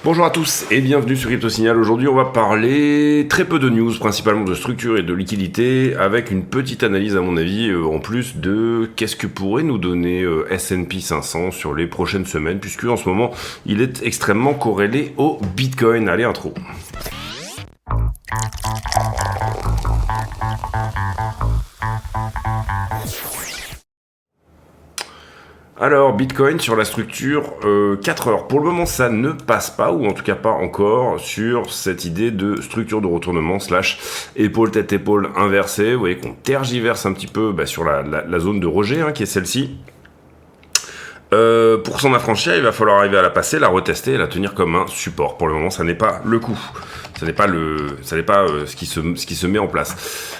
Bonjour à tous et bienvenue sur Crypto Signal. Aujourd'hui, on va parler très peu de news, principalement de structure et de liquidité, avec une petite analyse à mon avis, en plus de qu'est-ce que pourrait nous donner S&P 500 sur les prochaines semaines, puisque en ce moment, il est extrêmement corrélé au Bitcoin. Allez, intro. Alors, Bitcoin sur la structure 4 heures. Pour le moment, ça ne passe pas, ou en tout cas pas encore, sur cette idée de structure de retournement / épaule tête épaule inversée. Vous voyez qu'on tergiverse un petit peu sur la zone de rejet, qui est celle-ci. Pour s'en affranchir, il va falloir arriver à la passer, la retester et la tenir comme un support. Pour le moment, ça n'est pas le coup. Ça n'est pas ce qui se met en place.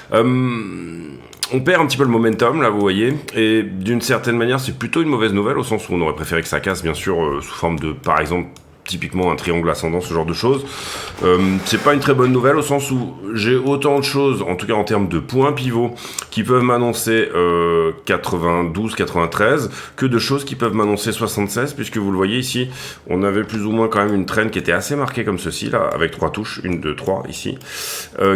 On perd un petit peu le momentum, là, vous voyez, et d'une certaine manière, c'est plutôt une mauvaise nouvelle, au sens où on aurait préféré que ça casse, bien sûr, sous forme de, par exemple, typiquement un triangle ascendant, ce genre de choses. C'est pas une très bonne nouvelle, au sens où j'ai autant de choses, en tout cas en termes de points pivots, qui peuvent m'annoncer 92, 93, que de choses qui peuvent m'annoncer 76, puisque vous le voyez ici, on avait plus ou moins quand même une trend qui était assez marquée comme ceci, là, avec 3 touches, 1, 2, 3, ici,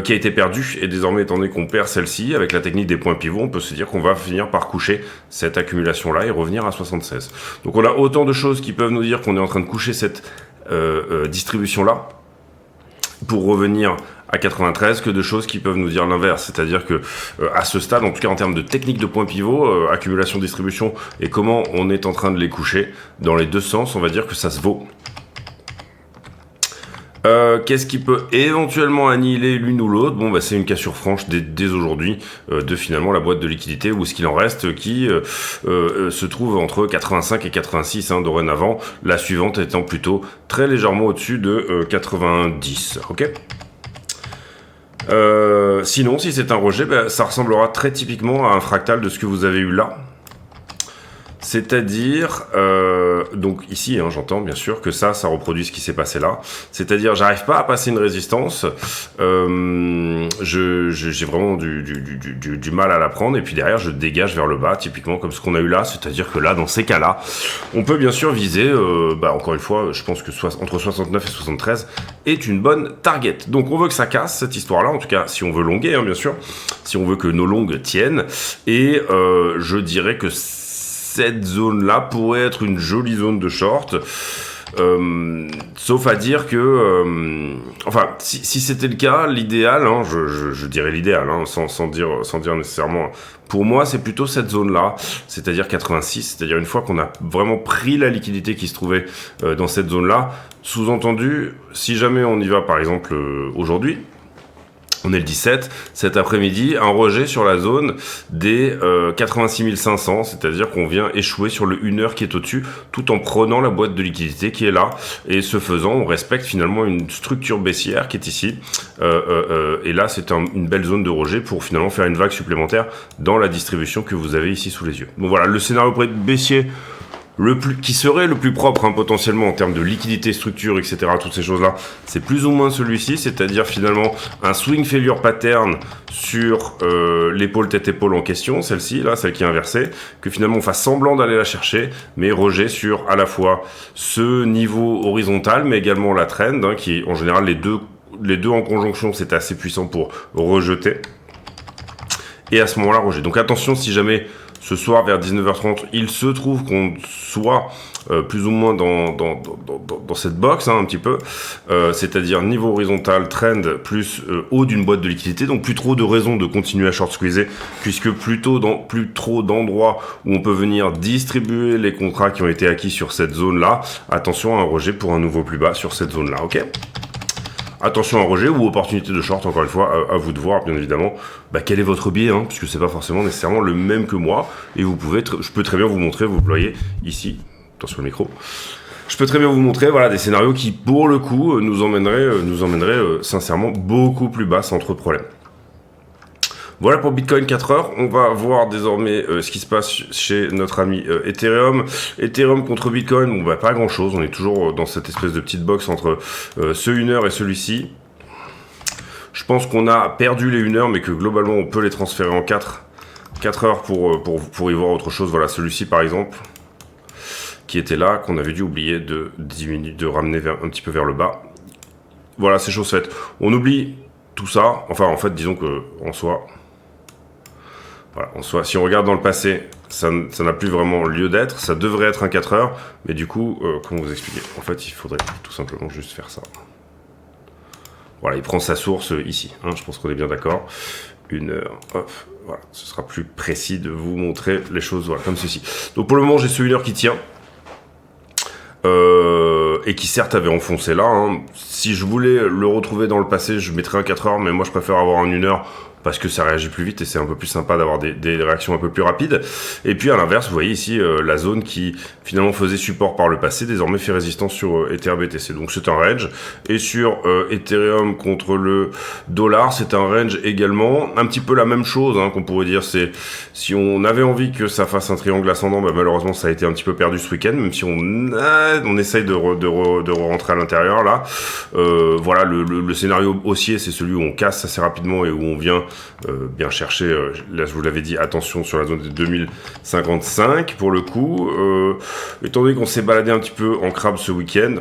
qui a été perdue, et désormais, étant donné qu'on perd celle-ci, avec la technique des points pivots, on peut se dire qu'on va finir par coucher cette accumulation-là et revenir à 76. Donc on a autant de choses qui peuvent nous dire qu'on est en train de coucher cette distribution-là, pour revenir à 93, que de choses qui peuvent nous dire l'inverse, c'est-à-dire que à ce stade, en tout cas en termes de technique de points pivot, accumulation, distribution, et comment on est en train de les coucher, dans les deux sens, on va dire que ça se vaut. Qu'est-ce qui peut éventuellement annihiler l'une ou l'autre? Bon, c'est une cassure franche dès aujourd'hui de finalement la boîte de liquidité, ou ce qu'il en reste, qui se trouve entre 85 et 86 dorénavant, la suivante étant plutôt très légèrement au-dessus de 90, ok. Sinon, si c'est un rejet, ça ressemblera très typiquement à un fractal de ce que vous avez eu là. C'est-à-dire, donc ici, j'entends bien sûr que ça reproduit ce qui s'est passé là. C'est-à-dire, j'arrive pas à passer une résistance, j'ai vraiment du mal à la prendre, et puis derrière, je dégage vers le bas, typiquement comme ce qu'on a eu là. C'est-à-dire que là, dans ces cas-là, on peut bien sûr viser, encore une fois, je pense que entre 69 et 73 est une bonne target. Donc, on veut que ça casse, cette histoire-là, en tout cas, si on veut longuer, bien sûr, si on veut que nos longues tiennent, et je dirais que cette zone-là pourrait être une jolie zone de short, sauf à dire que, si c'était le cas, l'idéal, je dirais l'idéal, sans dire nécessairement. Pour moi, c'est plutôt cette zone-là, c'est-à-dire 86, c'est-à-dire une fois qu'on a vraiment pris la liquidité qui se trouvait dans cette zone-là, sous-entendu, si jamais on y va, par exemple, aujourd'hui, on est le 17, cet après-midi, un rejet sur la zone des 86 500, c'est-à-dire qu'on vient échouer sur le 1 heure qui est au-dessus, tout en prenant la boîte de liquidité qui est là, et ce faisant, on respecte finalement une structure baissière qui est ici, et là, c'est une belle zone de rejet pour finalement faire une vague supplémentaire dans la distribution que vous avez ici sous les yeux. Bon voilà, le scénario baissier, qui serait le plus propre potentiellement en termes de liquidité, structure, etc., toutes ces choses-là, c'est plus ou moins celui-ci, c'est-à-dire finalement un swing failure pattern sur l'épaule tête-épaule en question, celle-ci, là, celle qui est inversée, que finalement on fasse semblant d'aller la chercher, mais rejet sur à la fois ce niveau horizontal, mais également la trend, qui en général les deux en conjonction, c'est assez puissant pour rejeter, et à ce moment-là, rejet. Donc attention, si jamais ce soir vers 19h30, il se trouve qu'on soit plus ou moins dans cette box, un petit peu, c'est-à-dire niveau horizontal, trend, plus haut d'une boîte de liquidité, donc plus trop de raisons de continuer à short squeezer, puisque plus trop d'endroits où on peut venir distribuer les contrats qui ont été acquis sur cette zone-là. Attention à un rejet pour un nouveau plus bas sur cette zone-là, ok ? Attention à un rejet ou opportunité de short, encore une fois, à vous de voir, bien évidemment, quel est votre biais, puisque c'est pas forcément nécessairement le même que moi, et je peux très bien vous montrer, vous le voyez ici, attention le micro, je peux très bien vous montrer, voilà, des scénarios qui, pour le coup, nous emmèneraient sincèrement beaucoup plus bas sans trop de problèmes. Voilà pour Bitcoin 4 heures. On va voir désormais ce qui se passe chez notre ami Ethereum. Ethereum contre Bitcoin, pas grand chose. On est toujours dans cette espèce de petite box entre ce 1 heure et celui-ci. Je pense qu'on a perdu les 1 heure, mais que globalement on peut les transférer en 4 heures pour y voir autre chose. Voilà, celui-ci par exemple. qui était là, qu'on avait dû oublier de diminuer, de ramener un petit peu vers le bas. Voilà, c'est chose faite. On oublie tout ça. Enfin, en fait, disons que en soi, si on regarde dans le passé, ça n'a plus vraiment lieu d'être. Ça devrait être un 4 heures, mais du coup, comment vous expliquer? En fait, il faudrait tout simplement juste faire ça. Voilà, il prend sa source ici. Hein, je pense qu'on est bien d'accord. 1 heure, hop, voilà. Ce sera plus précis de vous montrer les choses, voilà, comme ceci. Donc pour le moment, j'ai ce 1 heure qui tient. Et qui certes avait enfoncé là. Hein. Si je voulais le retrouver dans le passé, je mettrais un 4 heures, mais moi je préfère avoir un 1 heure parce que ça réagit plus vite et c'est un peu plus sympa d'avoir des réactions un peu plus rapides. Et puis à l'inverse, vous voyez ici la zone qui finalement faisait support par le passé, désormais fait résistance sur EtherBTC. Donc c'est un range. Et sur Ethereum contre le dollar, c'est un range également. Un petit peu la même chose hein, qu'on pourrait dire. C'est si on avait envie que ça fasse un triangle ascendant, bah, malheureusement ça a été un petit peu perdu ce week-end, même si on essaye de rentrer à l'intérieur là. Voilà, le scénario haussier, c'est celui où on casse assez rapidement et où on vient bien chercher, là je vous l'avais dit, attention sur la zone de 2055 pour le coup, étant donné qu'on s'est baladé un petit peu en crabe ce week-end,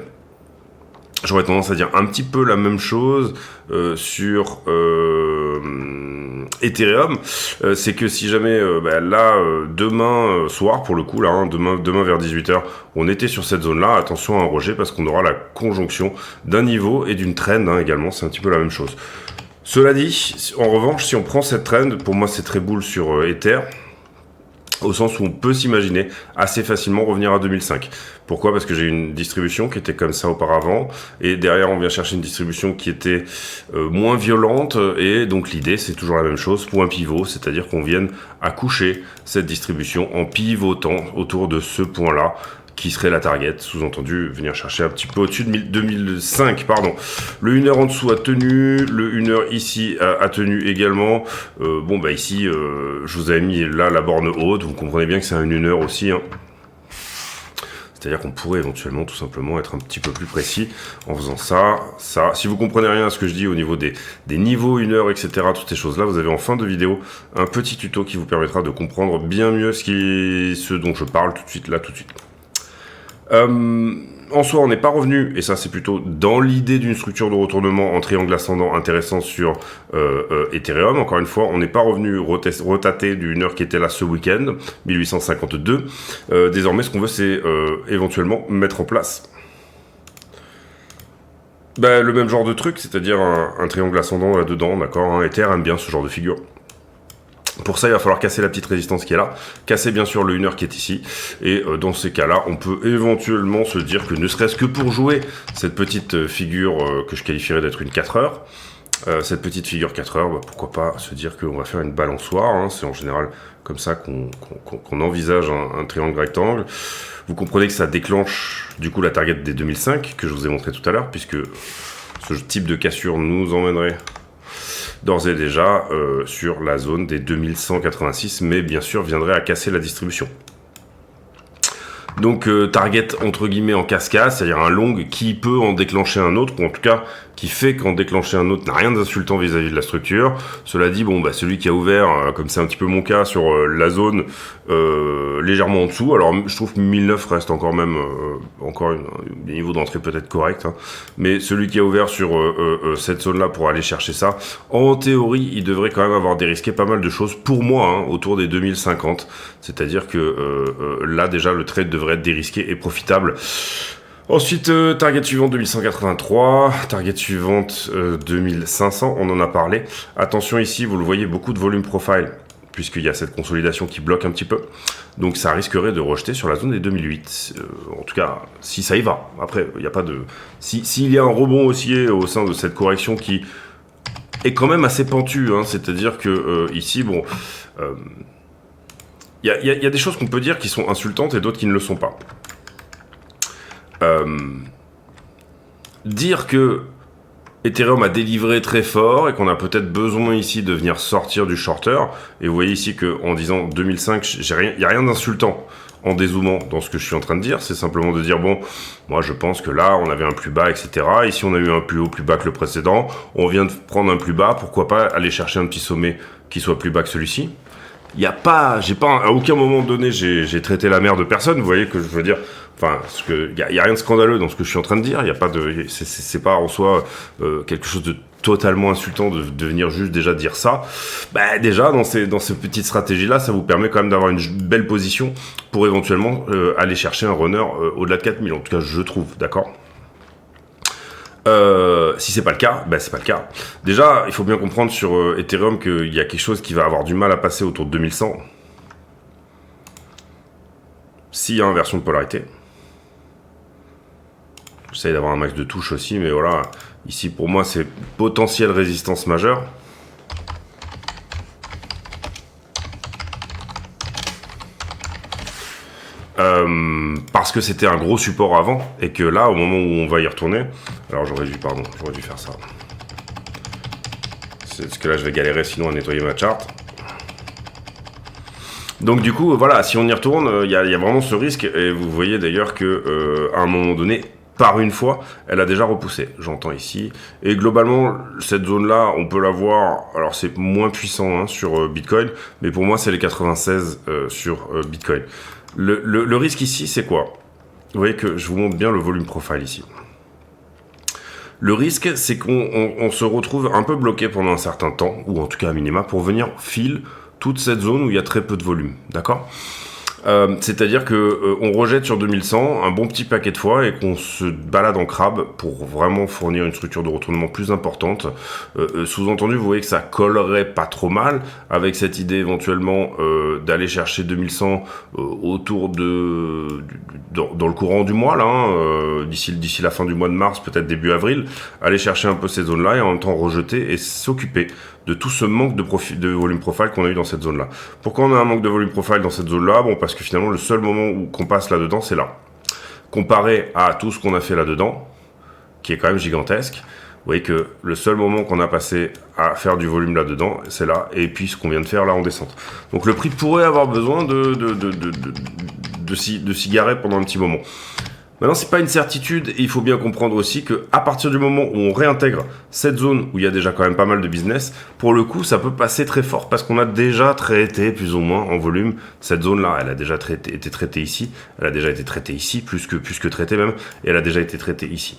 j'aurais tendance à dire un petit peu la même chose sur Ethereum, c'est que si jamais demain soir pour le coup là, hein, demain vers 18h, on était sur cette zone là, attention à un rejet parce qu'on aura la conjonction d'un niveau et d'une trend hein, également, c'est un petit peu la même chose. Cela dit, en revanche, si on prend cette trend, pour moi c'est très bull sur Ether, au sens où on peut s'imaginer assez facilement revenir à 2005. Pourquoi? Parce que j'ai une distribution qui était comme ça auparavant, et derrière on vient chercher une distribution qui était moins violente, et donc l'idée c'est toujours la même chose, point pivot, c'est-à-dire qu'on vienne à coucher cette distribution en pivotant autour de ce point-là, qui serait la target, sous-entendu venir chercher un petit peu au-dessus de 2005, pardon. Le 1 heure en dessous a tenu, le 1 heure ici a tenu également. Bon bah ici, je vous avais mis là la borne haute, vous comprenez bien que c'est un 1 heure aussi. Hein. C'est-à-dire qu'on pourrait éventuellement tout simplement être un petit peu plus précis en faisant ça. Si vous comprenez rien à ce que je dis au niveau des niveaux, 1 heure, etc., toutes ces choses-là, vous avez en fin de vidéo un petit tuto qui vous permettra de comprendre bien mieux ce dont je parle tout de suite. En soi, on n'est pas revenu, et ça c'est plutôt dans l'idée d'une structure de retournement en triangle ascendant intéressant sur Ethereum. Encore une fois, on n'est pas revenu retater du 1 heure qui était là ce week-end, 1852. Désormais, ce qu'on veut, c'est éventuellement mettre en place le même genre de truc, c'est-à-dire un triangle ascendant là-dedans, d'accord, hein, Ether aime bien ce genre de figure. Pour ça, il va falloir casser la petite résistance qui est là, casser bien sûr le 1 heure qui est ici, et dans ces cas-là, on peut éventuellement se dire que ne serait-ce que pour jouer cette petite figure que je qualifierais d'être une 4 heures, cette petite figure 4 heures, bah, pourquoi pas se dire qu'on va faire une balançoire, hein, c'est en général comme ça qu'on envisage un triangle rectangle. Vous comprenez que ça déclenche du coup la target des 2005 que je vous ai montré tout à l'heure, puisque ce type de cassure nous emmènerait d'ores et déjà sur la zone des 2186, mais bien sûr viendrait à casser la distribution. Donc target entre guillemets en cascade, c'est-à-dire un long qui peut en déclencher un autre, ou en tout cas qui fait qu'en déclencher un autre n'a rien d'insultant vis-à-vis de la structure. Cela dit, bon, bah, celui qui a ouvert, comme c'est un petit peu mon cas, sur la zone légèrement en dessous, alors je trouve que 1009 reste encore même des niveaux d'entrée peut-être corrects, hein, mais celui qui a ouvert sur cette zone-là pour aller chercher ça, en théorie, il devrait quand même avoir dérisqué pas mal de choses, pour moi, hein, autour des 2050, c'est-à-dire que là, déjà, le trade devrait être dérisqué et profitable. Ensuite, target suivante 2183, target suivante 2500, on en a parlé. Attention ici, vous le voyez, beaucoup de volume profile, puisqu'il y a cette consolidation qui bloque un petit peu. Donc ça risquerait de rejeter sur la zone des 2008. En tout cas, si ça y va. Après, il n'y a pas de... S'il y a un rebond haussier au sein de cette correction qui est quand même assez pentue, hein, c'est-à-dire que ici, bon... Il y a des choses qu'on peut dire qui sont insultantes et d'autres qui ne le sont pas. Dire que Ethereum a délivré très fort et qu'on a peut-être besoin ici de venir sortir du shorter, et vous voyez ici qu'en disant 2005, il n'y a rien d'insultant en dézoomant dans ce que je suis en train de dire, c'est simplement de dire, bon, moi je pense que là on avait un plus bas, etc. Ici on a eu un plus haut, plus bas que le précédent, on vient de prendre un plus bas, pourquoi pas aller chercher un petit sommet qui soit plus bas que celui-ci. il y a pas, j'ai pas, à aucun moment donné, j'ai traité la mère de personne. Vous voyez que je veux dire, enfin, parce que y a rien de scandaleux dans ce que je suis en train de dire. Il y a pas de, c'est pas en soi quelque chose de totalement insultant de venir juste déjà dire ça. Bah déjà dans ces petites stratégies là, ça vous permet quand même d'avoir une belle position pour éventuellement aller chercher un runner au-delà de 4000. En tout cas, je trouve, d'accord. Si c'est pas le cas, ben c'est pas le cas. Déjà, il faut bien comprendre sur Ethereum qu'il y a quelque chose qui va avoir du mal à passer autour de 2100. S'il y a inversion de polarité. J'essaye d'avoir un max de touche aussi, mais voilà. Ici, pour moi, c'est potentielle résistance majeure. Parce que c'était un gros support avant et que là, au moment où on va y retourner, alors j'aurais dû faire ça. Parce que là, je vais galérer sinon à nettoyer ma charte. Donc du coup, voilà, si on y retourne, il y a vraiment ce risque et vous voyez d'ailleurs que à un moment donné, par une fois, elle a déjà repoussé. J'entends ici. Et globalement, cette zone-là, on peut la voir. Alors c'est moins puissant sur Bitcoin, mais pour moi, c'est les 96 sur Bitcoin. Le risque ici, c'est quoi? Vous voyez que je vous montre bien le volume profile ici. Le risque, c'est qu'on se retrouve un peu bloqué pendant un certain temps, ou en tout cas à minima, pour venir filer toute cette zone où il y a très peu de volume. D'accord ? C'est-à-dire que on rejette sur 2100 un bon petit paquet de fois et qu'on se balade en crabe pour vraiment fournir une structure de retournement plus importante. Sous-entendu, vous voyez que ça collerait pas trop mal avec cette idée éventuellement d'aller chercher 2100 autour dans le courant du mois là, d'ici la fin du mois de mars, peut-être début avril, aller chercher un peu ces zones-là et en même temps rejeter et s'occuper de tout ce manque de volume profile qu'on a eu dans cette zone-là. Pourquoi on a un manque de volume profile dans cette zone-là? Bon, parce que finalement, le seul moment où qu'on passe là-dedans, c'est là. Comparé à tout ce qu'on a fait là-dedans, qui est quand même gigantesque, vous voyez que le seul moment qu'on a passé à faire du volume là-dedans, c'est là, et puis ce qu'on vient de faire là en descente. Donc le prix pourrait avoir besoin de s'y garer pendant un petit moment. Maintenant, c'est pas une certitude et il faut bien comprendre aussi que à partir du moment où on réintègre cette zone où il y a déjà quand même pas mal de business, pour le coup, ça peut passer très fort parce qu'on a déjà traité plus ou moins en volume cette zone-là. Elle a déjà été traitée ici, elle a déjà été traitée ici, plus que traitée même, et elle a déjà été traitée ici.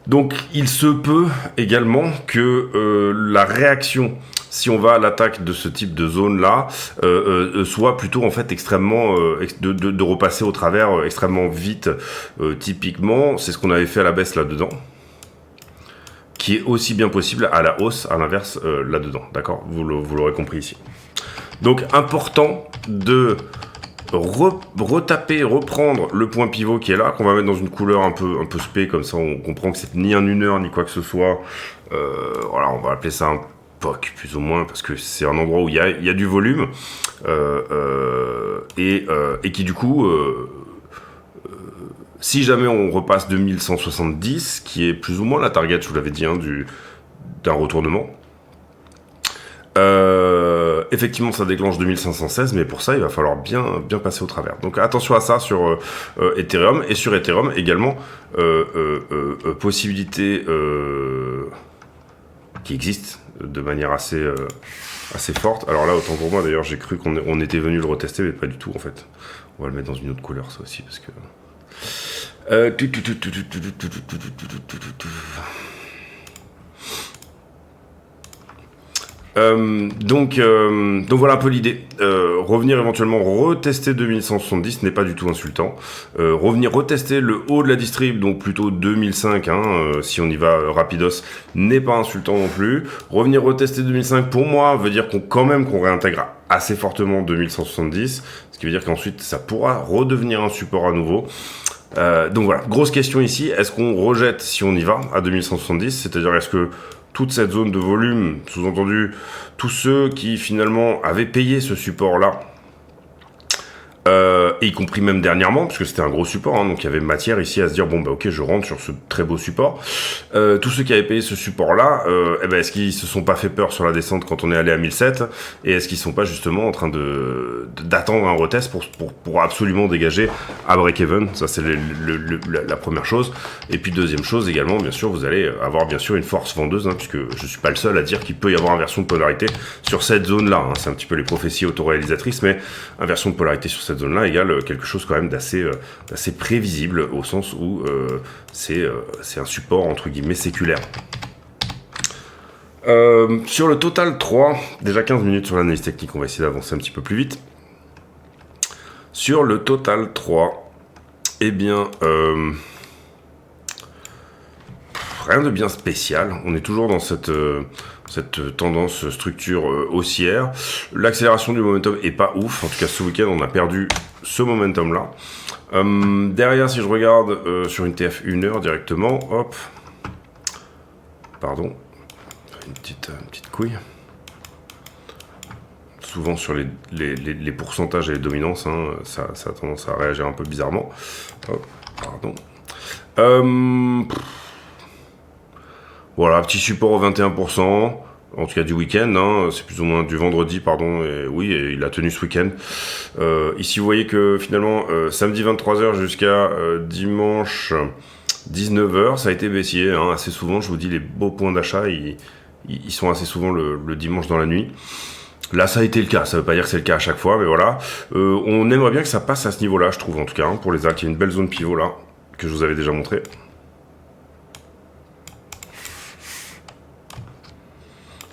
Donc, il se peut également que la réaction, si on va à l'attaque de ce type de zone-là, soit plutôt en fait extrêmement de repasser au travers extrêmement vite. Typiquement, c'est ce qu'on avait fait à la baisse là-dedans, qui est aussi bien possible à la hausse, à l'inverse là-dedans. D'accord ? Vous l'aurez compris ici. Donc, important de reprendre le point pivot qui est là, qu'on va mettre dans une couleur un peu spé, comme ça on comprend que c'est ni un uneur ni quoi que ce soit. Voilà, on va appeler ça un POC plus ou moins, parce que c'est un endroit où il y a du volume et qui du coup si jamais on repasse 2170, qui est plus ou moins la target, je vous l'avais dit, d'un retournement, effectivement ça déclenche 2516, mais pour ça il va falloir bien passer au travers. Donc attention à ça sur Ethereum, et sur Ethereum également possibilité qui existe de manière assez forte. Alors là, autant pour moi d'ailleurs, j'ai cru qu'on était venu le retester, mais pas du tout en fait. On va le mettre dans une autre couleur ça aussi, parce que donc voilà un peu l'idée. Revenir éventuellement retester 2170 n'est pas du tout insultant. Revenir retester le haut de la distrib, donc plutôt 2005, si on y va rapidos, n'est pas insultant non plus. Revenir retester 2005 pour moi veut dire qu'on réintègre assez fortement 2170, ce qui veut dire qu'ensuite ça pourra redevenir un support à nouveau. Donc voilà, grosse question ici, est-ce qu'on rejette si on y va à 2170, c'est-à-dire est-ce que toute cette zone de volume, sous-entendu tous ceux qui finalement avaient payé ce support-là, y compris même dernièrement, parce que c'était un gros support, hein, donc il y avait matière ici à se dire, bon bah ok, je rentre sur ce très beau support. Tous ceux qui avaient payé ce support-là, est-ce qu'ils se sont pas fait peur sur la descente quand on est allé à 1007, et est-ce qu'ils sont pas justement en train d'attendre un retest pour absolument dégager à break-even? Ça c'est la première chose. Et puis deuxième chose également, bien sûr, vous allez avoir bien sûr une force vendeuse, hein, puisque je suis pas le seul à dire qu'il peut y avoir inversion de polarité sur cette zone-là, hein. C'est un petit peu les prophéties autoréalisatrices, mais inversion de polarité sur cette zone-là égale quelque chose quand même d'assez prévisible, au sens où c'est un support entre guillemets séculaire. Sur le total 3, déjà 15 minutes sur l'analyse technique, on va essayer d'avancer un petit peu plus vite. Sur le total 3, eh bien, rien de bien spécial. On est toujours dans cette tendance structure haussière. L'accélération du momentum est pas ouf. En tout cas, ce week-end, on a perdu ce momentum-là. Derrière, si je regarde sur une TF 1 heure directement, hop, pardon, une petite couille. Souvent sur les pourcentages et les dominances, hein, ça a tendance à réagir un peu bizarrement. Hop, pardon. Voilà, petit support au 21%, en tout cas du week-end, hein, c'est plus ou moins du vendredi, pardon, et oui, et il a tenu ce week-end. Ici, vous voyez que finalement, samedi 23h jusqu'à dimanche 19h, ça a été baissier, hein, assez souvent. Je vous dis, les beaux points d'achat, ils sont assez souvent le dimanche dans la nuit. Là, ça a été le cas. Ça veut pas dire que c'est le cas à chaque fois, mais voilà. On aimerait bien que ça passe à ce niveau-là, je trouve, en tout cas, hein, pour les alts. Il y a une belle zone pivot là, que je vous avais déjà montré.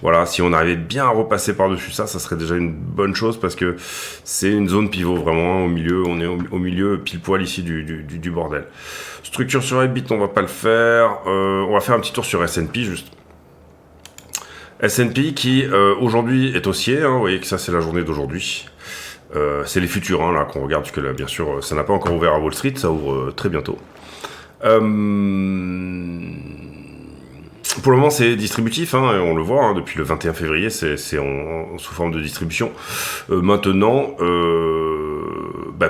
Voilà, si on arrivait bien à repasser par-dessus ça, ça serait déjà une bonne chose, parce que c'est une zone pivot vraiment, hein, au milieu. On est au milieu pile poil ici du bordel. Structure sur Elbit, on va pas le faire. On va faire un petit tour sur S&P juste. S&P qui aujourd'hui est haussier, hein, vous voyez que ça c'est la journée d'aujourd'hui. C'est les futurs hein, là qu'on regarde, parce que là bien sûr ça n'a pas encore ouvert à Wall Street, ça ouvre très bientôt. Pour le moment, c'est distributif, hein, on le voit, hein, depuis le 21 février, c'est sous forme de distribution. Maintenant,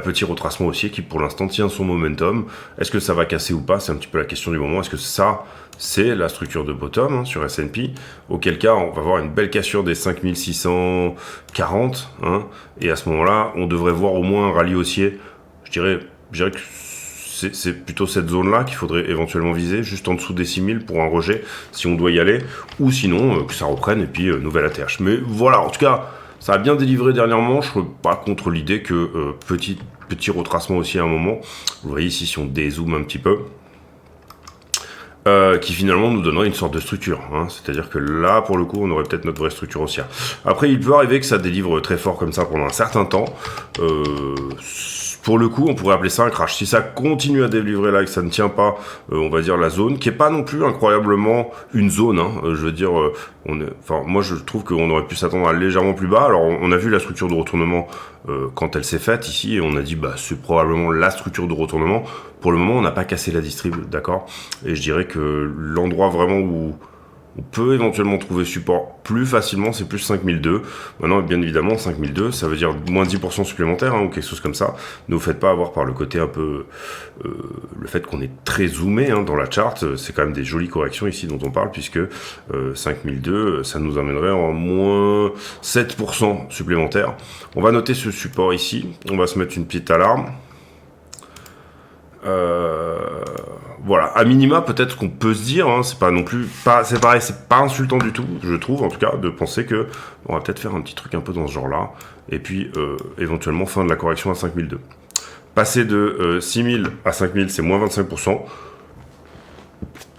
petit retracement haussier qui, pour l'instant, tient son momentum. Est-ce que ça va casser ou pas? C'est un petit peu la question du moment. Est-ce que ça, c'est la structure de bottom hein, sur S&P? Auquel cas, on va avoir une belle cassure des 5640, hein, et à ce moment-là, on devrait voir au moins un rallye haussier. Je dirais que c'est plutôt cette zone-là qu'il faudrait éventuellement viser, juste en dessous des 6000 pour un rejet, si on doit y aller, ou sinon, que ça reprenne, et puis nouvelle ATH. Mais voilà, en tout cas, ça a bien délivré dernièrement, je ne suis pas contre l'idée que petit retracement aussi à un moment, vous voyez ici, si on dézoome un petit peu, qui finalement nous donnerait une sorte de structure, hein. C'est-à-dire que là, pour le coup, on aurait peut-être notre vraie structure haussière. Après, il peut arriver que ça délivre très fort comme ça pendant un certain temps, pour le coup, on pourrait appeler ça un crash. Si ça continue à délivrer là et que ça ne tient pas, on va dire la zone, qui est pas non plus incroyablement une zone, hein, je veux dire, moi je trouve qu'on aurait pu s'attendre à légèrement plus bas. Alors on a vu la structure de retournement quand elle s'est faite ici, et on a dit c'est probablement la structure de retournement. Pour le moment, on n'a pas cassé la distrib, d'accord. Et je dirais que l'endroit vraiment où on peut éventuellement trouver support plus facilement, c'est plus 5002. Maintenant, bien évidemment, 5002, ça veut dire moins 10% supplémentaire, hein, ou quelque chose comme ça. Ne vous faites pas avoir par le côté un peu... le fait qu'on est très zoomé hein, dans la chart. C'est quand même des jolies corrections ici dont on parle, puisque 5002, ça nous amènerait en moins 7% supplémentaire. On va noter ce support ici. On va se mettre une petite alarme. Voilà, à minima, peut-être qu'on peut se dire, hein, c'est pas non plus, c'est pareil, c'est pas insultant du tout, je trouve, en tout cas, de penser que on va peut-être faire un petit truc un peu dans ce genre-là, et puis éventuellement fin de la correction à 5002. Passer de 6000 à 5000, c'est moins 25%.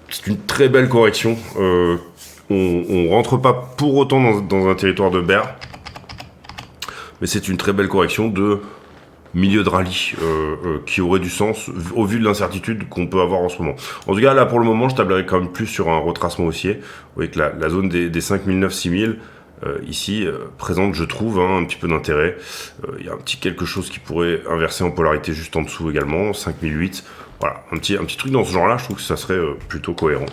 C'est une très belle correction. On rentre pas pour autant dans un territoire de bear, mais c'est une très belle correction de milieu de rallye qui aurait du sens au vu de l'incertitude qu'on peut avoir en ce moment. En tout cas, là, pour le moment, je tablerai quand même plus sur un retracement haussier. Vous voyez que la zone des 5009-6000, ici, présente, je trouve, hein, un petit peu d'intérêt. Il y a un petit quelque chose qui pourrait inverser en polarité juste en dessous également, 5008. Voilà, un petit truc dans ce genre-là, je trouve que ça serait plutôt cohérent.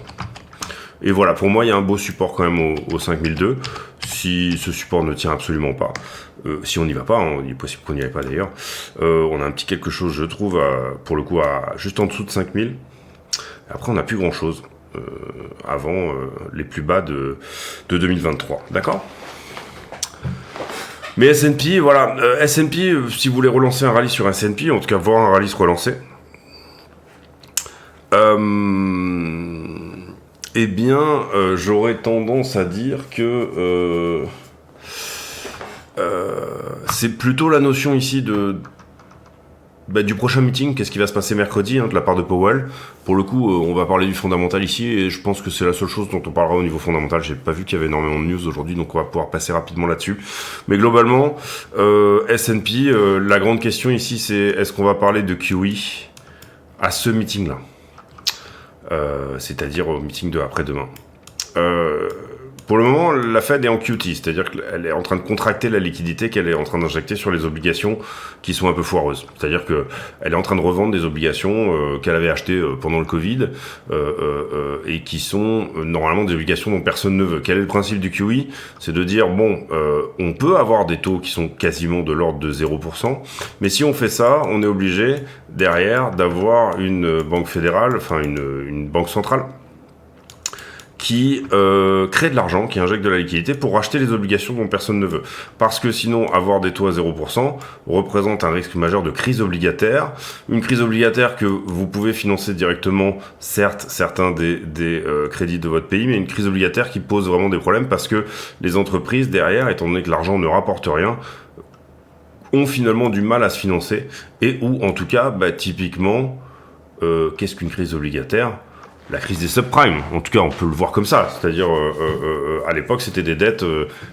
Et voilà, pour moi, il y a un beau support quand même au 5002. si ce support ne tient absolument pas, si on n'y va pas, hein, il est possible qu'on n'y aille pas d'ailleurs, on a un petit quelque chose, je trouve, pour le coup, juste en dessous de 5000. Après, on n'a plus grand-chose avant les plus bas de 2023. D'accord ? Mais S&P, voilà. S&P, si vous voulez relancer un rallye sur S&P, en tout cas voir un rallye se relancer, eh bien, j'aurais tendance à dire que c'est plutôt la notion ici du prochain meeting, qu'est-ce qui va se passer mercredi de la part de Powell. Pour le coup, on va parler du fondamental ici, et je pense que c'est la seule chose dont on parlera au niveau fondamental. J'ai pas vu qu'il y avait énormément de news aujourd'hui, donc on va pouvoir passer rapidement là-dessus. Mais globalement, S&P, la grande question ici, c'est est-ce qu'on va parler de QE à ce meeting-là, c'est-à-dire au meeting de après-demain. Pour le moment, la Fed est en QT, c'est-à-dire qu'elle est en train de contracter la liquidité qu'elle est en train d'injecter sur les obligations qui sont un peu foireuses. C'est-à-dire qu'elle est en train de revendre des obligations qu'elle avait achetées pendant le Covid et qui sont normalement des obligations dont personne ne veut. Quel est le principe du QE ? C'est de dire, on peut avoir des taux qui sont quasiment de l'ordre de 0%, mais si on fait ça, on est obligé derrière d'avoir une banque fédérale, enfin une banque centrale, qui crée de l'argent, qui injecte de la liquidité pour racheter les obligations dont personne ne veut. Parce que sinon, avoir des taux à 0% représente un risque majeur de crise obligataire. Une crise obligataire que vous pouvez financer directement, certes, certains des crédits de votre pays, mais une crise obligataire qui pose vraiment des problèmes parce que les entreprises, derrière, étant donné que l'argent ne rapporte rien, ont finalement du mal à se financer. Et où, en tout cas, typiquement, qu'est-ce qu'une crise obligataire ? La crise des subprimes, en tout cas on peut le voir comme ça, c'est-à-dire à l'époque c'était des dettes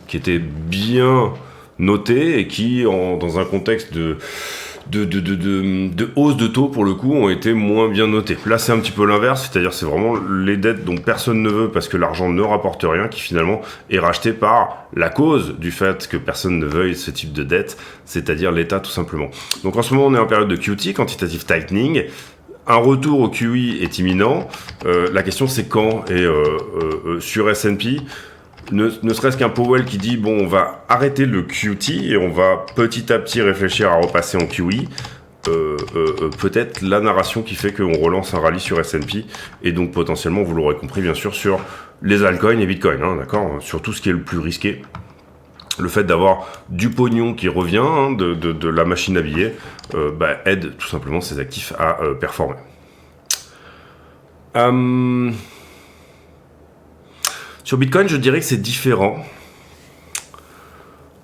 qui étaient bien notées et qui dans un contexte de hausse de taux pour le coup ont été moins bien notées. Là c'est un petit peu l'inverse, c'est-à-dire c'est vraiment les dettes dont personne ne veut parce que l'argent ne rapporte rien qui finalement est racheté par la cause du fait que personne ne veuille ce type de dette, c'est-à-dire l'État tout simplement. Donc en ce moment on est en période de QT, quantitative tightening. Un retour au QE est imminent. La question c'est quand. Et sur S&P, ne serait-ce qu'un Powell qui dit on va arrêter le QT et on va petit à petit réfléchir à repasser en QE. Peut-être la narration qui fait qu'on relance un rallye sur S&P et donc potentiellement, vous l'aurez compris bien sûr, sur les altcoins et Bitcoin, d'accord, sur tout ce qui est le plus risqué. Le fait d'avoir du pognon qui revient de la machine à billets aide tout simplement ces actifs à performer. Sur Bitcoin, je dirais que c'est différent.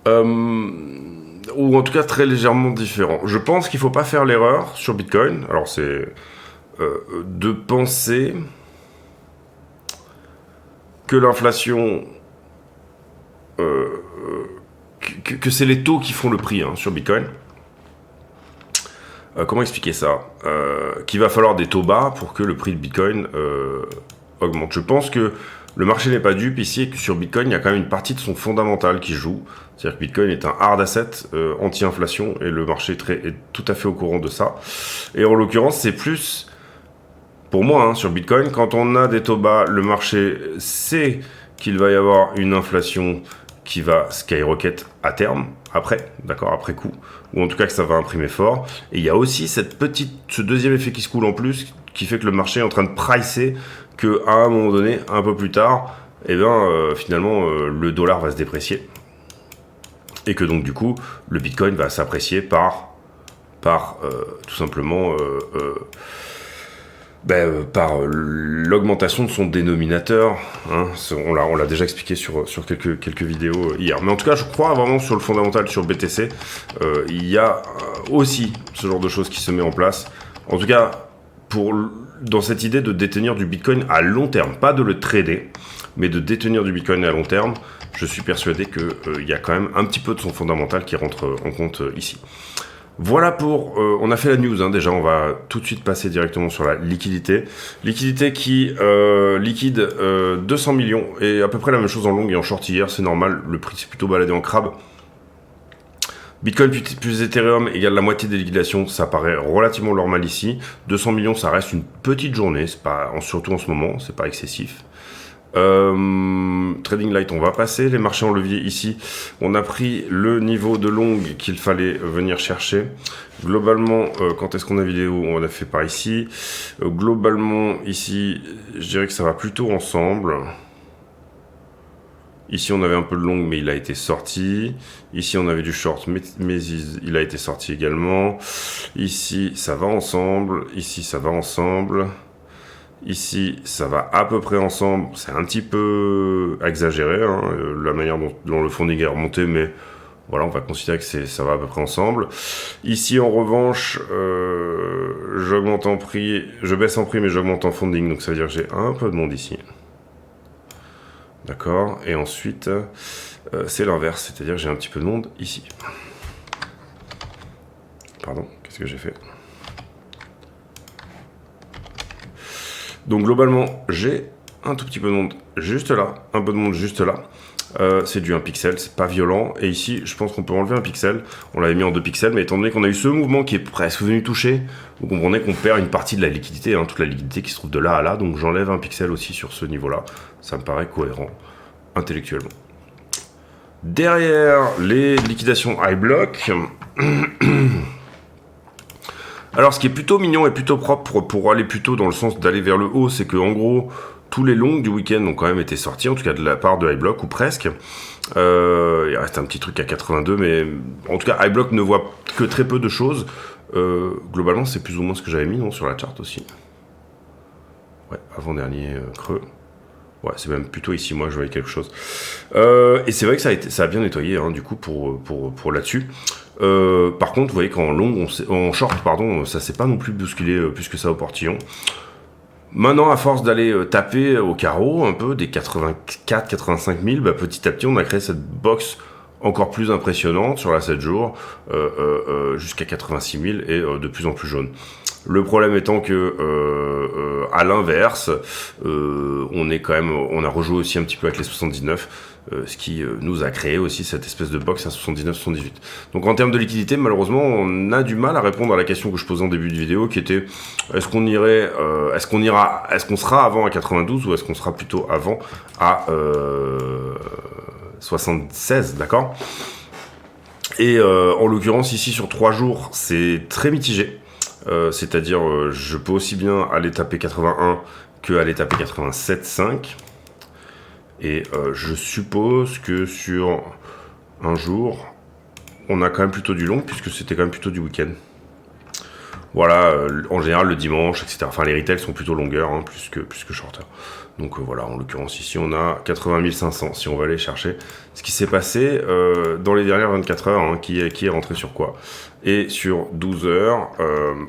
Ou en tout cas très légèrement différent. Je pense qu'il ne faut pas faire l'erreur sur Bitcoin. Alors c'est de penser que l'inflation... que c'est les taux qui font le prix sur Bitcoin. Comment expliquer ça ? Qu'il va falloir des taux bas pour que le prix de Bitcoin augmente. Je pense que le marché n'est pas dupe ici et que sur Bitcoin, il y a quand même une partie de son fondamental qui joue. C'est-à-dire que Bitcoin est un hard asset anti-inflation et le marché est tout à fait au courant de ça. Et en l'occurrence, c'est plus, pour moi, sur Bitcoin, quand on a des taux bas, le marché sait qu'il va y avoir une inflation qui va skyrocket à terme, après coup, ou en tout cas que ça va imprimer fort. Et il y a aussi ce deuxième effet qui se coule en plus, qui fait que le marché est en train de pricer qu'à un moment donné, un peu plus tard, finalement, le dollar va se déprécier. Et que donc, du coup, le Bitcoin va s'apprécier par tout simplement... par l'augmentation de son dénominateur, on l'a déjà expliqué sur quelques vidéos hier. Mais en tout cas, je crois vraiment sur le fondamental sur BTC, il y a aussi ce genre de choses qui se met en place. En tout cas, dans cette idée de détenir du Bitcoin à long terme, pas de le trader, mais de détenir du Bitcoin à long terme, je suis persuadé qu'il y a quand même un petit peu de son fondamental qui rentre en compte ici. Voilà on a fait la news déjà, on va tout de suite passer directement sur la liquidité. Liquidité qui liquide 200 millions et à peu près la même chose en long et en short hier, c'est normal, le prix s'est plutôt baladé en crabe. Bitcoin plus Ethereum égale la moitié des liquidations, ça paraît relativement normal ici. 200 millions, ça reste une petite journée, c'est pas, surtout en ce moment, c'est pas excessif. Trading Light, on va passer. Les marchés en levier ici, on a pris le niveau de longue qu'il fallait venir chercher. Globalement, quand est-ce qu'on a vidéo? On a fait par ici. Globalement, ici, je dirais que ça va plutôt ensemble. Ici, on avait un peu de long, mais il a été sorti. Ici, on avait du short, mais il a été sorti également. Ici, ça va ensemble. Ici, ça va ensemble. Ici, ça va à peu près ensemble. C'est un petit peu exagéré, hein, la manière dont le fonding est remonté, mais voilà, on va considérer que ça va à peu près ensemble. Ici, en revanche, j'augmente en prix, je baisse en prix, mais j'augmente en funding, donc ça veut dire que j'ai un peu de monde ici. D'accord, et ensuite, c'est l'inverse, c'est-à-dire que j'ai un petit peu de monde ici. Pardon, qu'est-ce que j'ai fait? Donc globalement, j'ai un tout petit peu de monde juste là, un peu de monde juste là. C'est du 1 pixel, c'est pas violent. Et ici, je pense qu'on peut enlever un pixel. On l'avait mis en 2 pixels, mais étant donné qu'on a eu ce mouvement qui est presque venu toucher, vous comprenez qu'on perd une partie de la liquidité, hein, toute la liquidité qui se trouve de là à là. Donc j'enlève un pixel aussi sur ce niveau-là. Ça me paraît cohérent intellectuellement. Derrière les liquidations high block. Alors, ce qui est plutôt mignon et plutôt propre pour aller plutôt dans le sens d'aller vers le haut, c'est que en gros, tous les longs du week-end ont quand même été sortis, en tout cas de la part de iBlock, ou presque. Il reste un petit truc à 82, mais en tout cas, iBlock ne voit que très peu de choses. Globalement, c'est plus ou moins ce que j'avais mis, non, sur la charte aussi. Ouais, avant-dernier creux. Ouais, c'est même plutôt ici, moi, je voyais quelque chose. Et c'est vrai que ça a bien nettoyé, hein, du coup, pour là-dessus. Par contre, vous voyez qu'en long, en short, pardon, ça s'est pas non plus bousculé plus que ça au portillon. Maintenant, à force d'aller taper au carreau un peu des 84-85 000, bah, petit à petit, on a créé cette box encore plus impressionnante sur la 7 jours, jusqu'à 86 000 et de plus en plus jaune. Le problème étant que, à l'inverse, on a rejoué aussi un petit peu avec les 79, ce qui nous a créé aussi cette espèce de box à 79-78. Donc en termes de liquidité, malheureusement, on a du mal à répondre à la question que je posais en début de vidéo, qui était est-ce qu'on sera avant à 92 ou est-ce qu'on sera plutôt avant à 76, d'accord? Et en l'occurrence ici sur 3 jours, c'est très mitigé. C'est-à-dire, je peux aussi bien aller taper 81 que aller taper 87,5. Et je suppose que sur un jour, on a quand même plutôt du long, puisque c'était quand même plutôt du week-end. Voilà, en général le dimanche, etc. Enfin, les retails sont plutôt longueurs, hein, plus que shorter. Donc voilà, en l'occurrence ici, on a 80 500, si on va aller chercher ce qui s'est passé dans les dernières 24 heures, hein, qui est rentré sur quoi. Et sur 12 heures,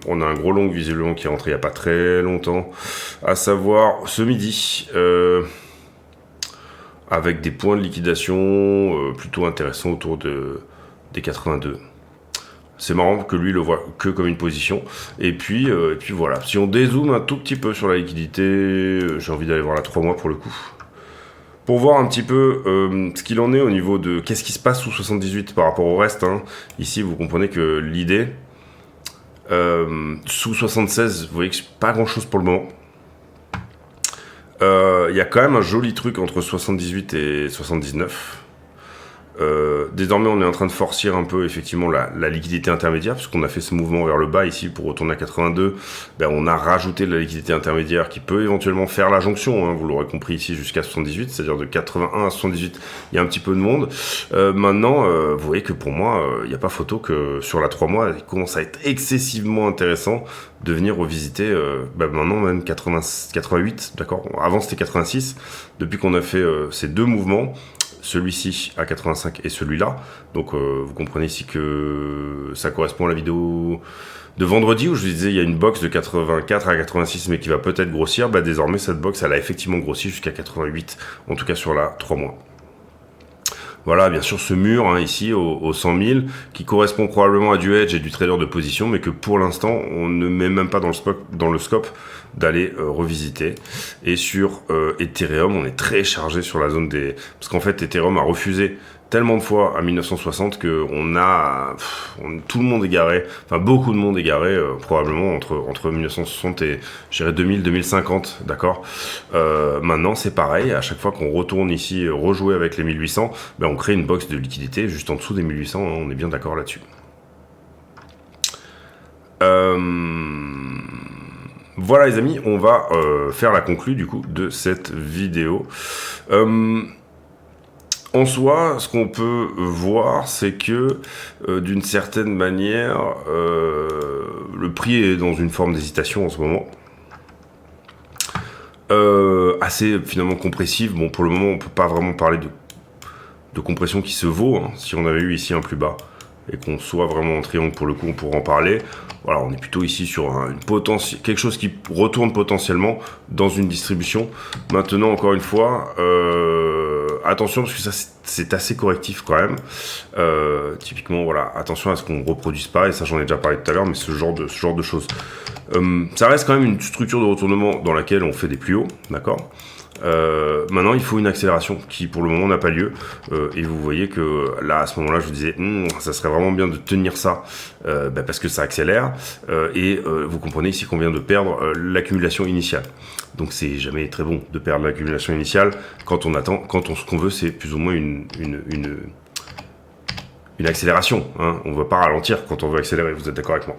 on a un gros long visiblement qui est rentré il n'y a pas très longtemps, à savoir ce midi, avec des points de liquidation plutôt intéressants autour des 82. C'est marrant que lui le voit que comme une position. Et puis voilà. Si on dézoome un tout petit peu sur la liquidité, j'ai envie d'aller voir la 3 mois pour le coup. Pour voir un petit peu ce qu'il en est au niveau de qu'est-ce qui se passe sous 78 par rapport au reste. Hein. Ici, vous comprenez que l'idée, sous 76, vous voyez que c'est pas grand-chose pour le moment. Il y a quand même un joli truc entre 78 et 79. Désormais, on est en train de forcer un peu effectivement la liquidité intermédiaire, puisqu'on a fait ce mouvement vers le bas ici pour retourner à 82. Ben, on a rajouté de la liquidité intermédiaire qui peut éventuellement faire la jonction, hein, vous l'aurez compris ici, jusqu'à 78, c'est-à-dire de 81 à 78, il y a un petit peu de monde. Maintenant, vous voyez que pour moi, il n'y a pas photo que sur la 3 mois, il commence à être excessivement intéressant de venir revisiter, maintenant même 88, d'accord. Avant c'était 86, depuis qu'on a fait ces deux mouvements, celui-ci à 85 et celui-là. Donc vous comprenez ici que ça correspond à la vidéo de vendredi où je vous disais il y a une box de 84 à 86 mais qui va peut-être grossir. Bah, désormais cette box elle a effectivement grossi jusqu'à 88, en tout cas sur la 3 mois. Voilà, bien sûr, ce mur, hein, ici, au 100 000, qui correspond probablement à du hedge et du trader de position, mais que pour l'instant, on ne met même pas dans le scope d'aller revisiter. Et sur Ethereum, on est très chargé sur la zone des... Parce qu'en fait, Ethereum a refusé tellement de fois à 1960 que tout le monde est garé, enfin beaucoup de monde est garé probablement entre 1960 et je dirais 2000-2050, d'accord. Maintenant c'est pareil, à chaque fois qu'on retourne ici rejouer avec les 1800, ben, on crée une box de liquidité juste en dessous des 1800, hein, on est bien d'accord là-dessus. Voilà les amis, on va faire la conclue du coup de cette vidéo. En soi, ce qu'on peut voir, c'est que d'une certaine manière, le prix est dans une forme d'hésitation en ce moment. Assez finalement compressive. Bon, pour le moment, on peut pas vraiment parler de compression qui se vaut. Hein. Si on avait eu ici un plus bas et qu'on soit vraiment en triangle, pour le coup, on pourrait en parler. Voilà, on est plutôt ici sur quelque chose qui retourne potentiellement dans une distribution. Maintenant, encore une fois, attention parce que ça c'est assez correctif quand même. Typiquement, voilà, attention à ce qu'on reproduise pas. Et ça, j'en ai déjà parlé tout à l'heure, mais ce genre de choses. Ça reste quand même une structure de retournement dans laquelle on fait des plus hauts, d'accord. Maintenant il faut une accélération qui pour le moment n'a pas lieu et vous voyez que là à ce moment là je vous disais ça serait vraiment bien de tenir ça parce que ça accélère et vous comprenez ici qu'on vient de perdre l'accumulation initiale, donc c'est jamais très bon de perdre l'accumulation initiale quand on attend, ce qu'on veut c'est plus ou moins une accélération, hein. On ne veut pas ralentir quand on veut accélérer, vous êtes d'accord avec moi?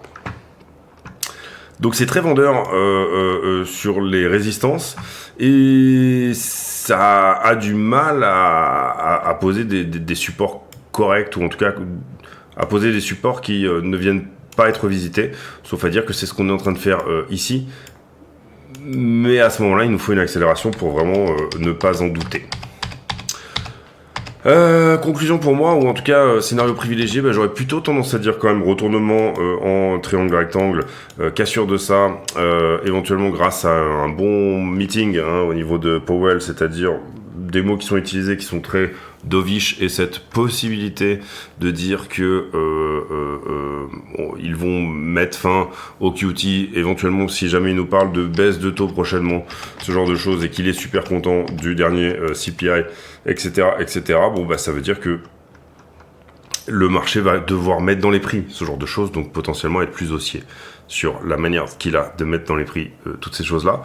Donc c'est très vendeur sur les résistances et ça a du mal à poser des supports corrects, ou en tout cas à poser des supports qui ne viennent pas être visités, sauf à dire que c'est ce qu'on est en train de faire ici. Mais à ce moment-là, il nous faut une accélération pour vraiment ne pas en douter. Conclusion pour moi, ou en tout cas scénario privilégié, j'aurais plutôt tendance à dire quand même retournement en triangle rectangle, cassure de ça, éventuellement grâce à un bon meeting au niveau de Powell, c'est-à-dire des mots qui sont utilisés qui sont très dovish, et cette possibilité de dire que ils vont mettre fin au QT, éventuellement si jamais il nous parle de baisse de taux prochainement, ce genre de choses, et qu'il est super content du dernier CPI, etc., etc. Bon, ça veut dire que le marché va devoir mettre dans les prix ce genre de choses, donc potentiellement être plus haussier sur la manière qu'il a de mettre dans les prix toutes ces choses-là.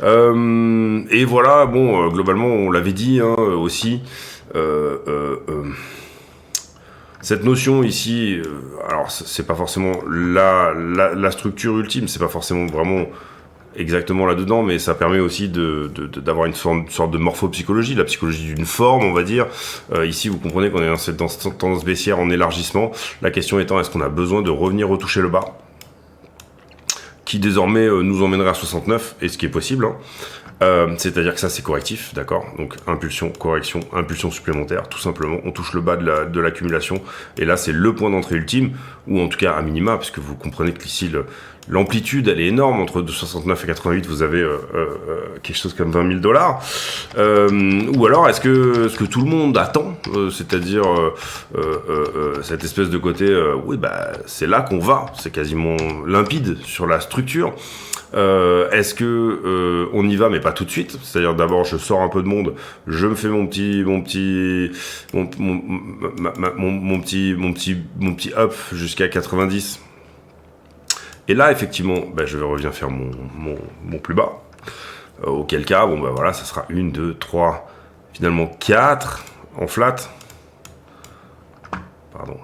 Et voilà, bon, globalement, on l'avait dit aussi, cette notion ici, alors c'est pas forcément la structure ultime, c'est pas forcément vraiment exactement là-dedans, mais ça permet aussi d'avoir une sorte de morphopsychologie, la psychologie d'une forme, on va dire. Ici, vous comprenez qu'on est dans cette tendance baissière en élargissement. La question étant, est-ce qu'on a besoin de revenir retoucher le bas, qui désormais nous emmènerait à 69, et ce qui est possible, hein. C'est-à-dire que ça c'est correctif, d'accord. Donc impulsion, correction, impulsion supplémentaire, tout simplement, on touche le bas de l'accumulation, et là c'est le point d'entrée ultime, ou en tout cas à minima, parce que vous comprenez que ici l'amplitude elle est énorme, entre 69 et 88 vous avez quelque chose comme $20, ou alors est-ce que tout le monde attend, c'est-à-dire cette espèce de côté, oui c'est là qu'on va, c'est quasiment limpide sur la structure. Est-ce que on y va mais pas tout de suite, c'est-à-dire d'abord je sors un peu de monde, je me fais mon petit up jusqu'à 90, et là effectivement je vais revenir faire mon plus bas, auquel cas voilà, ça sera 1, 2, 3, finalement 4 en flat, pardon,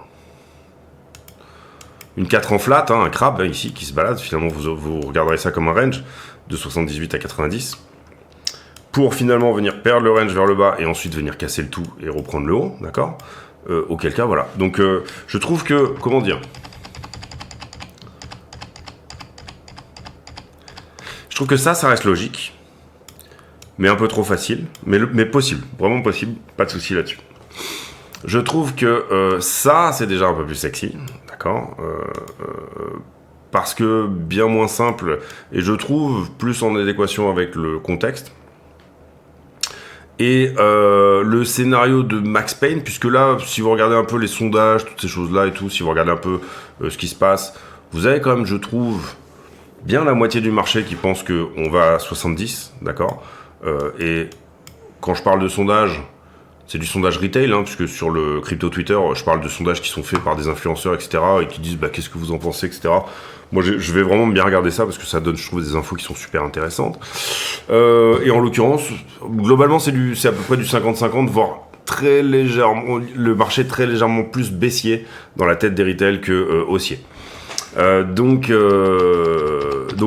une 4 en flat, un crabe ici qui se balade, finalement vous regarderez ça comme un range de 78 à 90, pour finalement venir perdre le range vers le bas et ensuite venir casser le tout et reprendre le haut, d'accord. Auquel cas voilà, donc je trouve que, comment dire, je trouve que ça reste logique, mais un peu trop facile, mais possible, vraiment possible, pas de souci là-dessus. Je trouve que ça c'est déjà un peu plus sexy, d'accord, parce que bien moins simple, et je trouve plus en adéquation avec le contexte. Et le scénario de Max Payne, puisque là, si vous regardez un peu les sondages, toutes ces choses-là et tout, si vous regardez un peu ce qui se passe, vous avez quand même, je trouve, bien la moitié du marché qui pense qu'on va à 70, d'accord. Et quand je parle de sondage, c'est du sondage retail, hein, puisque sur le crypto Twitter, je parle de sondages qui sont faits par des influenceurs, etc., et qui disent bah, qu'est-ce que vous en pensez, etc. Moi, je vais vraiment bien regarder ça parce que ça donne, je trouve, des infos qui sont super intéressantes. Et en l'occurrence, globalement, c'est à peu près du 50-50, voire très légèrement, le marché très légèrement plus baissier dans la tête des retail que haussier. Donc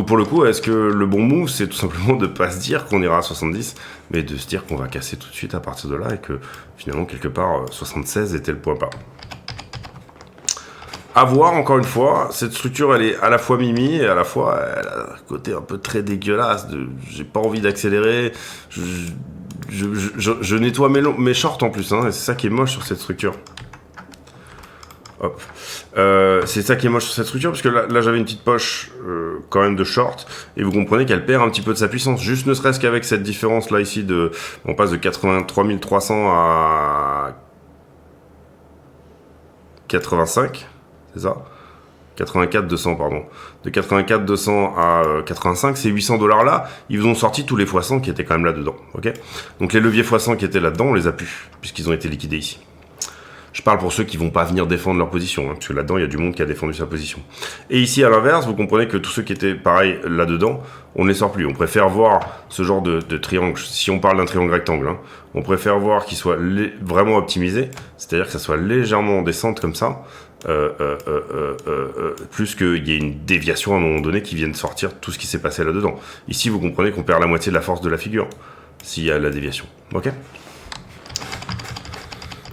pour le coup, est-ce que le bon move, c'est tout simplement de pas se dire qu'on ira à 70, mais de se dire qu'on va casser tout de suite à partir de là et que finalement, quelque part, 76 était le point bas. À voir, encore une fois, cette structure, elle est à la fois mimi et à la fois, elle a un côté un peu très dégueulasse. J'ai pas envie d'accélérer. Je nettoie mes shorts en plus, hein, et c'est ça qui est moche sur cette structure. Hop. C'est ça qui est moche sur cette structure, parce que là j'avais une petite poche quand même de short, et vous comprenez qu'elle perd un petit peu de sa puissance, juste ne serait-ce qu'avec cette différence là ici, on passe de 83 300 à 85, c'est ça 84 200, pardon. De 84 200 à 85, ces 800 $ là, ils vous ont sorti tous les x100 qui étaient quand même là-dedans, ok. Donc les leviers x100 qui étaient là-dedans, on les a plus, puisqu'ils ont été liquidés ici. Je parle pour ceux qui vont pas venir défendre leur position, hein, parce que là-dedans, il y a du monde qui a défendu sa position. Et ici, à l'inverse, vous comprenez que tous ceux qui étaient pareil là-dedans, on ne les sort plus. On préfère voir ce genre de triangle, si on parle d'un triangle rectangle, hein, on préfère voir qu'il soit vraiment optimisé, c'est-à-dire que ça soit légèrement en descente comme ça, plus qu'il y ait une déviation à un moment donné qui vienne sortir tout ce qui s'est passé là-dedans. Ici, vous comprenez qu'on perd la moitié de la force de la figure, s'il y a la déviation. Ok ?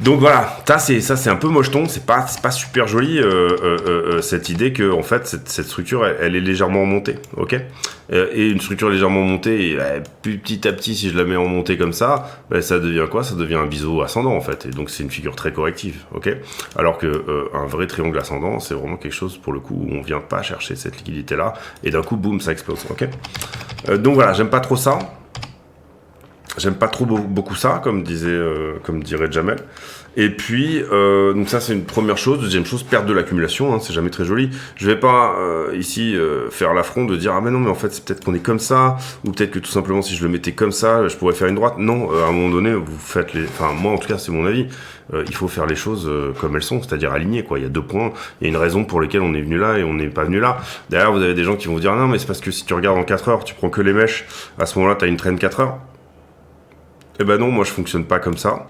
Donc voilà, ça c'est un peu mocheton, c'est pas super joli cette idée que en fait cette structure elle est légèrement montée, ok. Et une structure légèrement montée, petit à petit si je la mets en montée comme ça, ça devient quoi? Ça devient un biseau ascendant en fait, et donc c'est une figure très corrective, ok. Alors que un vrai triangle ascendant, c'est vraiment quelque chose pour le coup où on vient pas chercher cette liquidité là, et d'un coup boum ça explose, ok. Donc voilà, j'aime pas trop ça. J'aime pas trop beaucoup ça, comme dirait Jamel. Et puis, donc ça c'est une première chose. Deuxième chose, perte de l'accumulation, hein, c'est jamais très joli. Je vais pas ici faire l'affront de dire ah mais non mais en fait c'est peut-être qu'on est comme ça, ou peut-être que tout simplement si je le mettais comme ça, je pourrais faire une droite. Non, à un moment donné, vous faites enfin moi en tout cas c'est mon avis. Il faut faire les choses comme elles sont, c'est-à-dire alignées quoi. Il y a deux points, il y a une raison pour laquelle on est venu là et on n'est pas venu là. Derrière vous avez des gens qui vont vous dire non mais c'est parce que si tu regardes en 4 heures, tu prends que les mèches. À ce moment-là, t'as une traîne 4 heures. Eh ben non, moi je fonctionne pas comme ça.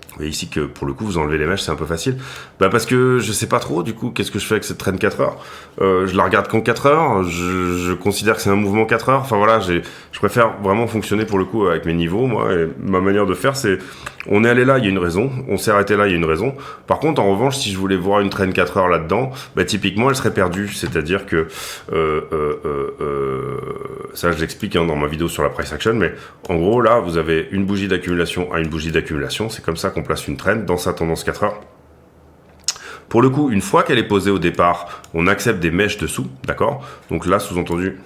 Vous voyez ici que pour le coup vous enlevez les mèches, c'est un peu facile. Parce que je sais pas trop du coup qu'est-ce que je fais avec cette traîne 4 heures. Je la regarde qu'en 4 heures, je considère que c'est un mouvement 4 heures. Enfin voilà, je préfère vraiment fonctionner pour le coup avec mes niveaux, moi, et ma manière de faire c'est on est allé là, il y a une raison, on s'est arrêté là, il y a une raison. Par contre, en revanche, si je voulais voir une traîne 4 heures là-dedans, typiquement elle serait perdue, c'est-à-dire que ça je l'explique dans ma vidéo sur la price action, mais en gros là vous avez une bougie d'accumulation à une bougie d'accumulation, c'est comme ça qu'on place une traîne dans sa tendance 4 heures. Pour le coup, une fois qu'elle est posée au départ, on accepte des mèches dessous, d'accord? Donc là, sous-entendu,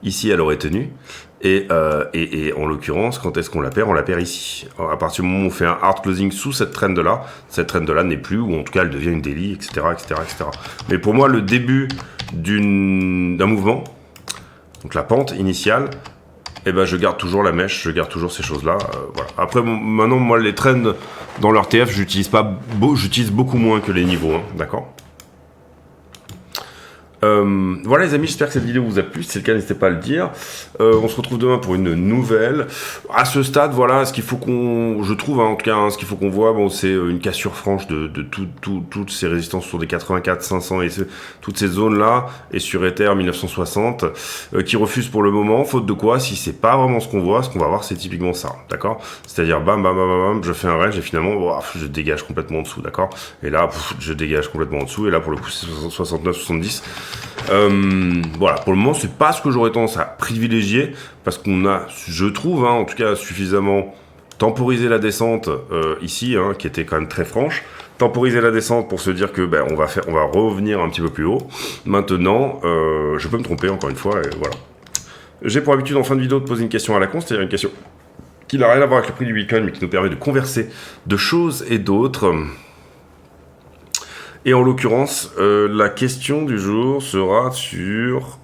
ici elle aurait tenu. Et en l'occurrence, quand est-ce qu'on la perd? On la perd ici. Alors, à partir du moment où on fait un hard closing sous cette trend là, cette trend là n'est plus, ou en tout cas elle devient une daily, etc., etc., etc. Mais pour moi, le début d'un mouvement, donc la pente initiale, je garde toujours la mèche, je garde toujours ces choses-là. Voilà. Après, maintenant, moi, les trends dans l'RTF, j'utilise beaucoup moins que les niveaux, hein, d'accord. Voilà les amis, j'espère que cette vidéo vous a plu. Si c'est le cas, n'hésitez pas à le dire. On se retrouve demain pour une nouvelle. À ce stade, voilà, ce qu'il faut je trouve, hein, en tout cas, hein, ce qu'il faut qu'on voit, c'est une cassure franche de toutes ces résistances sur des 84, 500 et toutes ces zones-là, et sur Ether 1960, qui refusent pour le moment, faute de quoi, si c'est pas vraiment ce qu'on va voir, c'est typiquement ça, d'accord? C'est-à-dire, bam, bam, bam, bam, je fais un range et finalement, je dégage complètement en dessous, d'accord? Et là, je dégage complètement en dessous, et là, pour le coup, c'est 69, 70. Voilà, pour le moment, c'est pas ce que j'aurais tendance à privilégier parce qu'on a, je trouve, hein, en tout cas, suffisamment temporisé la descente ici, hein, qui était quand même très franche. Temporiser la descente pour se dire que on va revenir un petit peu plus haut. Maintenant, je peux me tromper encore une fois, et voilà. J'ai pour habitude en fin de vidéo de poser une question à la con, c'est-à-dire une question qui n'a rien à voir avec le prix du Bitcoin, mais qui nous permet de converser de choses et d'autres. Et en l'occurrence, la question du jour sera sur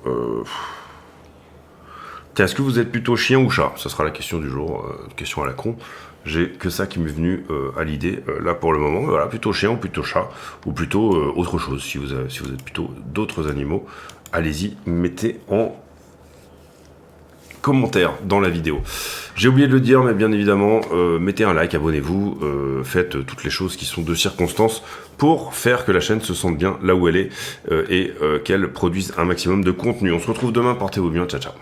Tiens, est-ce que vous êtes plutôt chien ou chat? Ça sera la question du jour, question à la con. J'ai que ça qui m'est venu à l'idée là pour le moment. Voilà, plutôt chien ou plutôt chat, ou plutôt autre chose. Si vous êtes plutôt d'autres animaux, allez-y, mettez en commentaire dans la vidéo. J'ai oublié de le dire, mais bien évidemment, mettez un like, abonnez-vous, faites toutes les choses qui sont de circonstance pour faire que la chaîne se sente bien là où elle est et qu'elle produise un maximum de contenu. On se retrouve demain, portez-vous bien, ciao ciao.